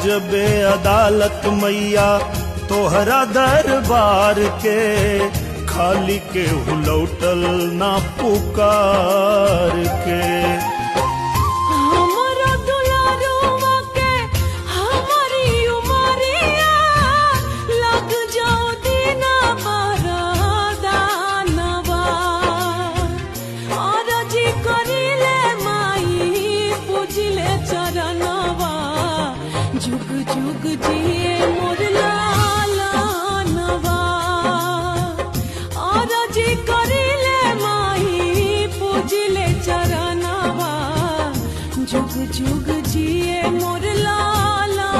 जबे अदालत मैया तोहरा दरबार के, खाली के लौटल ना पुकार के। जुग जुग जिए मोर लाला नवा, आरजी करिले माई पूजिले चरणवा। जुग जुग जिए मोर लाला